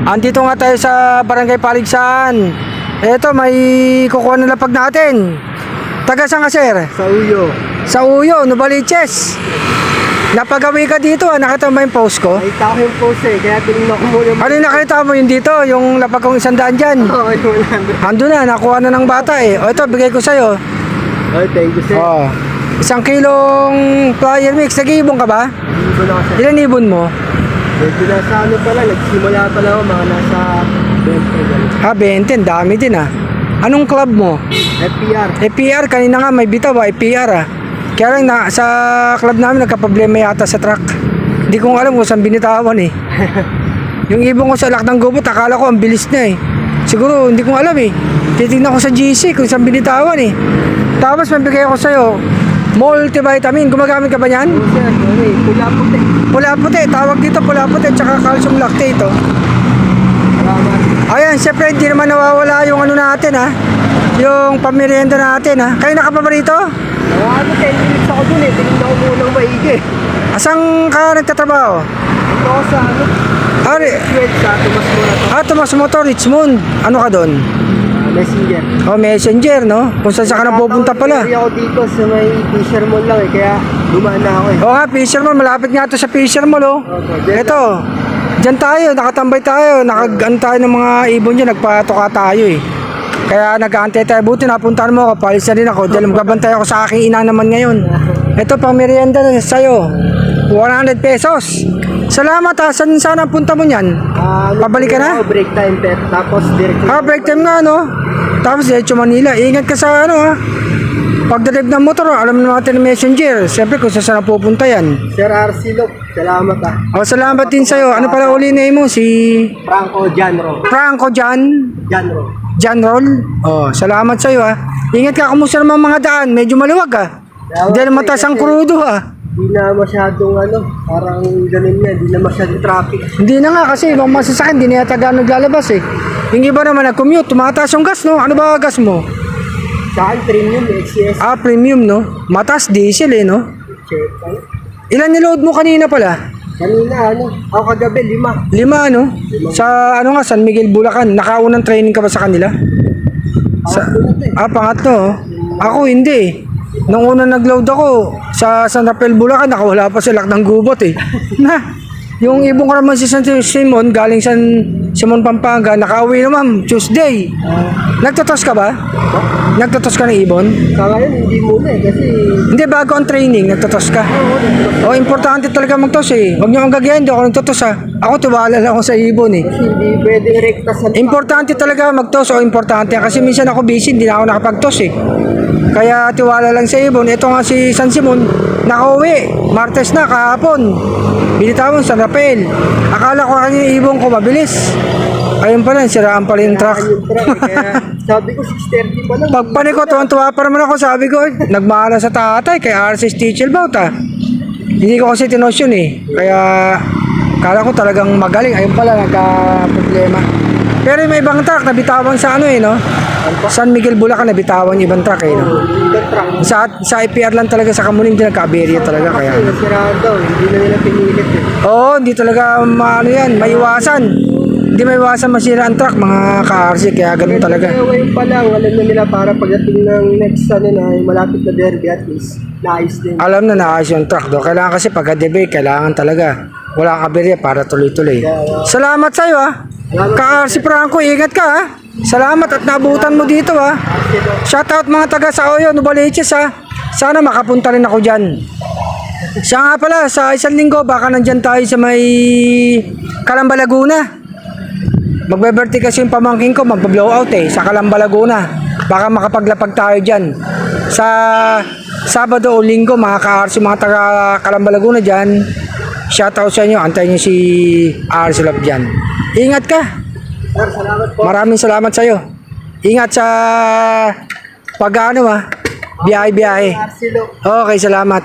Andito nga tayo sa Barangay Paligsahan. Eto, may kukuha ng lapag natin. Taga saan ka, sir? Sa Uyo. Sa Uyo, Novaliches. Napagawi ka dito, nakita mo ba yung post ko? Nakita ko yung post kaya tinignan ko muna. Ano yung nakita mo yun dito? Yung lapag kong 100 dyan? Oo, yung 100. Ando na, nakuha na ng bata eh. O ito, bigay ko sa'yo. Oh, thank you, sir. O, 1 kilong flyer mix. Nag-iibon ka ba? Ibon ako, sir. Ilan ibon mo? Medyo nasa ano pala, nagsimula pala ako, mga nasa 20. Ha, 20, dami din ah. Anong club mo? FPR. FPR, kanina nga may bitaw ah, FPR ah. Kaya lang sa club namin nagka-problema yata sa truck. Hindi ko alam kung saan binitawan eh. Yung ibon ko sa Lakdang Gubot, akala ko ang bilis na eh. Siguro hindi ko alam eh. Titignan ko sa GC kung saan binitawan eh. Tapos mabigay ako sa'yo, multivitamin. Gumagamit ka ba yan? Oo, sir. Okay, pula-puti. Pula-puti, tawag dito pula-puti, tsaka calcium lactate oh. Salamat. Ayan, syempre hindi naman nawawala yung ano natin ha. Yung pamirienda natin ha. Kayo nakapa ba rito? Ano, 10 minutes ako dun tinignan ko munang maigi. Asang ka nagtatrabaho? Ito ako sa ano, Ari, sa Tomas Morato. Tomas Motor, Richmond. Ano ka doon? Messenger. Oh, messenger, no? Kung saan ka na pupunta pala. Area ako dito sa may Fisher Mall lang kaya dumaan na ako Oo nga, Fisher Mall. Malapit nga ito sa Fisher Mall, oh. Okay, Ito, dyan tayo, nakatambay tayo. Nakag-ano tayo ng mga ibon dyan, nagpatuka tayo eh. Kaya nag-aantay tayo. Buti napuntahan mo ako, palis na rin ako. Dahil magabantay ako sa aking ina naman ngayon. Ito, pang merienda na sa'yo. 100 pesos. Salamat ha. Saan ang punta mo niyan? Pabalik ka na? Break time, tapos diretso. Break time nga, no? Tapos diretso Manila. Ingat ka sa ano ha. Pagdadrive ng motor, alam naman natin ng messenger. Siyempre kung saan pupunta yan. Sir Arcelo, salamat ha. Salamat din sa'yo. Ano pala uli name mo? Si Franco Janro. Franco Janro. Janrol. Salamat sa'yo ha. Ingat ka, kumusta naman mga daan? Medyo maluwag ha. Hindi na mataas ang krudo ha. Hindi na masyadong parang ganun yan. Hindi na masyadong traffic. Hindi na nga kasi ibang masasakyan, hindi na yata gano'n naglalabas eh. Yung iba naman nag-commute, tumataas yung gas no? Ano ba gas mo? Saan premium, XCS. Premium no? Mataas diesel eh no? Check. Ilan niload mo kanina pala? Kanina ako kagabi, 5. 5 ano? Sa ano nga, San Miguel, Bulacan. Nakaunang training ka ba sa kanila? Pangatlo oh. Ako hindi eh. Nung una nag-load ako sa San Rafael, Bulacan, nakawala pa sa Lakdang Gubot eh. Yung ibong ko naman si San Simon, galing San Simon, Pampanga, nakauwi naman Tuesday. Nagtotos ka ba? Nagtotos ka ng ibon? Sa ngayon, hindi muna kasi... Hindi, bago ang training, nagtotos ka. Importante talaga magtos eh. Huwag niyo akong gagayan, hindi ako nagtotos ha. Ako tiwala lang ako sa ibon eh. Kasi hindi pwedeng rekta sa... Importante talaga magtos importante kasi minsan ako busy, hindi na ako nakapagtos eh. Kaya tiwala lang sa ibon. Ito nga si San Simon, nakauwi. Martes na, kahapon. Binitawan sa Rafael. Akala ko kanya yung ibon ko mabilis. Ayun pala, siraan pala yung truck. Kaya sabi ko 6:30 pa lang. Pagpani ko, tuwan-tuwa pa naman ako. Sabi ko, nagmahala sa tatay kay RC Stitchel Bout ha. Hindi ko kasi tinosyon eh. Kaya, kala ko talagang magaling. Ayun pala, nagka-problema. Pero may ibang truck, nabitawan sa ano eh, no? San Miguel, Bulacan, nabitawan yung ibang truck eh, no? Sa IPR lang talaga, sa Kamuning, din nagka-aberya talaga. Kaya, Nasiraan daw, hindi na nila pinilit eh. Oo, hindi talaga ano yan, maiwasan. Hindi maiwasan masira ang truck, mga ka-RC, kaya ganun talaga. Kaya ngayon pa lang, alam na nila para pagdating ng next na malapit na derby at least, naayos din. Alam na naayos yung truck do. Kailangan kasi pagka-debate, kailangan talaga. Wala kang aberya para tuloy-tuloy. Salamat sa'yo ha. Ka-RC Franco, ingat ka ha. Salamat at nabutan mo dito ha. Shoutout mga taga sa Oyo, Novaliches ha. Sana makapunta rin ako dyan. Siya nga pala, sa isang linggo, baka nandyan tayo sa may Calamba, Laguna. Magbe-birthday kasi yung pamangkin ko, magpa-blowout eh, sa Calamba, Laguna. Baka makapaglapag tayo dyan. Sa Sabado o Linggo, mga ka-RC, mga taga Calamba, Laguna dyan. Shoutout sa inyo, antayin nyo si RC Love dyan. Ingat ka. Sir, salamat po. Maraming salamat sa iyo. Ingat sa pag-ano ha. Biyahe. Arcelo. Okay, salamat.